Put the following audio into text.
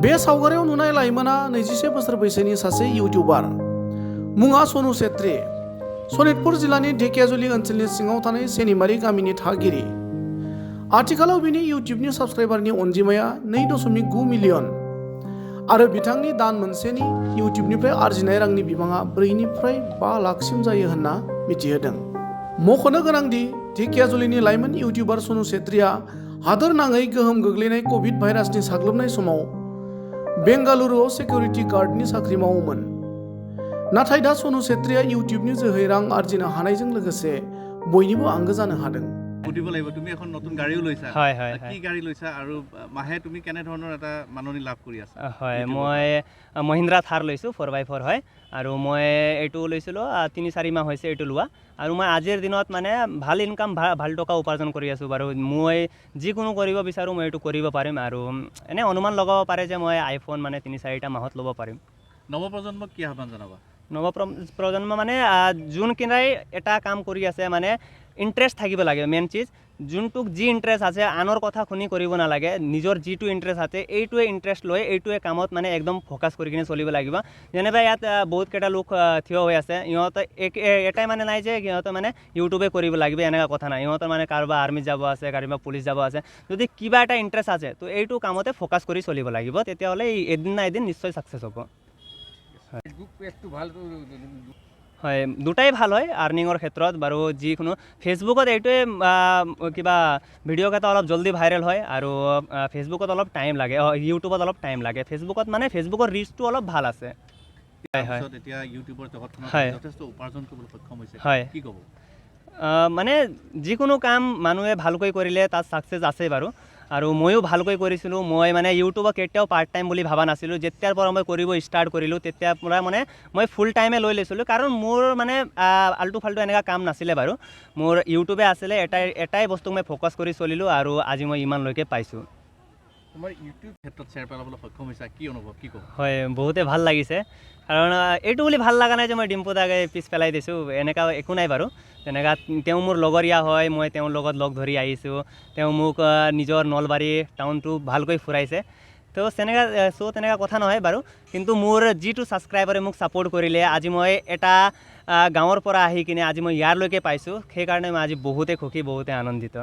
बे सावगारियाव नुनाय लाइमोना 21 बोसोर बैसोनि सासे इउटिउबार मुङा सनु छेत्री सनितपुर जिल्लानि ढेकियाजुलि ओनसोलनि सिङाव थानाय सेनिमारि गामिनि थागिरि। आथिखालाव बिनि इउटिउबनि साबस्क्राइबारनि अनजिमाया 2.9 मिलियन आरो बिथांनि दान मोनसेनि इउटिउबनिफ्राय आरजिनाय रांनि बिबाङा 4 निफ्राय 5 लाखसिम जायो होनना मिथिहोदों। मख'नो गोनांदि ढेकियाजुलिनि लाइमोन इउटिउबार सनु छेत्रीया हादोर नाङै गोहोम गोग्लैनाय कभिड भाइरासनि साग्लोबनाय समाव बेंगालुरुआव सिकिउरिटि गार्डनि साख्रि मावोमोन। नाथाय दा सनु छेत्रीया इउटिउबनि जोहै रां आरजिनो हानायजों लोगोसे बयनिबो आंगो जानो हादों। সুধিব লাগিব তুমি এখন নতুন গাড়ীও লৈছা হয় হয় কি গাড়ী লৈছা আৰু মাহে তুমি কেনে ধৰণৰ এটা মাননি লাভ কৰি আছা হয় মই মহিন্দ্ৰা থাৰ লৈছোঁ 4x4 হয় আৰু মই এইটো লৈছিলোঁ 3-4 মাহ হৈছে এইটো লোৱা আৰু মই আজিৰ দিনত মানে ভাল ইনকাম ভাল টকা উপাৰ্জন কৰি আছোঁ বাৰু। মই যিকোনো কৰিব বিচাৰোঁ মই এইটো কৰিব পাৰিম আৰু এনে অনুমান লগাব পাৰে যে মই আইফোন মানে 3-4টা মাহত ল'ব পাৰিম। নৱপ্ৰজন্মক কি আহ্বান জনাবা? নৱপ্ৰজন্ম মানে যোনকেইটাই এটা কাম কৰি আছে মানে ইণ্টাৰেষ্ট থাকিব লাগে। মেইন চিজ যোনটোক যি ইণ্টাৰেষ্ট আছে আনৰ কথা শুনি কৰিব নালাগে। নিজৰ যিটো ইণ্টাৰেষ্ট আছে এইটোৱে ইণ্টাৰেষ্ট লৈ এইটোৱে কামত মানে একদম ফ'কাছ কৰি কিনে চলিব লাগিব। যেনেবা ইয়াত বহুতকেইটা লোক থিয় হৈ আছে ইহঁতে এটাই মানে নাই যে সিহঁতে মানে ইউটিউবে কৰিব লাগিব এনেকুৱা কথা নাই। ইহঁতৰ মানে কাৰোবাৰ আৰ্মিত যাব আছে কাৰোবাৰ পুলিচ যাব আছে। যদি কিবা এটা ইণ্টাৰেষ্ট আছে তো এইটো কামতে ফ'কাছ কৰি চলিব লাগিব তেতিয়াহ'লে এদিন না এদিন নিশ্চয় ছাকচেছ হ'ব। হয় দুটাই ভাল হয় আৰ্নিঙৰ ক্ষেত্ৰত বাৰু। যিকোনো ফেচবুকত এইটোৱে কিবা ভিডিঅ' কেইটা অলপ জল্দি ভাইৰেল হয় আৰু ফেচবুকত অলপ টাইম লাগে, ইউটিউবত অলপ টাইম লাগে। ফেচবুকত মানে ফেচবুকৰ ৰিচটো অলপ ভাল আছে। এতিয়া ইউটিউবৰ জগতখনত যথেষ্ট উপাৰ্জন কৰিবলৈ সক্ষম হৈছে হয় কি ক'ব? মানে যিকোনো কাম মানুহে ভালকৈ কৰিলে তাত ছাকচেছ আছে বাৰু আৰু ময়ো ভালকৈ কৰিছিলোঁ। মই মানে ইউটিউবক কেতিয়াও পাৰ্ট টাইম বুলি ভাবা নাছিলোঁ। যেতিয়াৰ পৰা মই কৰিব ষ্টাৰ্ট কৰিলোঁ তেতিয়াৰ পৰা মানে মই ফুল টাইমে লৈ লৈছিলোঁ কাৰণ মোৰ মানে আল্টু ফাল্টু এনেকুৱা কাম নাছিলে বাৰু। মোৰ ইউটিউবে আছিলে এটাই বস্তুক মই ফ'কাছ কৰি চলিলোঁ আৰু আজি মই ইমানলৈকে পাইছোঁ। তোমাৰ ইউটিউব ক্ষেত্ৰত শ্বেয়াৰ পেলাবলৈ সক্ষম হৈছা কি অনুভৱ কি ক'ব? হয় বহুতে ভাল লাগিছে কাৰণ এইটো বুলি ভাল লগা নাই যে মই ডিম্পু দাকে পিছ পেলাই দিছোঁ এনেকুৱা একো নাই বাৰু। তেনেকুৱা তেওঁ মোৰ লগৰীয়া হয়, মই তেওঁৰ লগত লগ ধৰি আহিছোঁ। তেওঁ মোক নিজৰ নলবাৰী টাউনটো ভালকৈ ফুৰাইছে তো তেনেকুৱা কথা নহয় বাৰু। কিন্তু মোৰ যিটো ছাবস্ক্ৰাইবাৰে মোক ছাপোৰ্ট কৰিলে আজি মই এটা গাঁৱৰ পৰা আহি কিনে আজি মই ইয়াৰলৈকে পাইছোঁ সেইকাৰণে মই আজি বহুতে সুখী বহুতে আনন্দিত।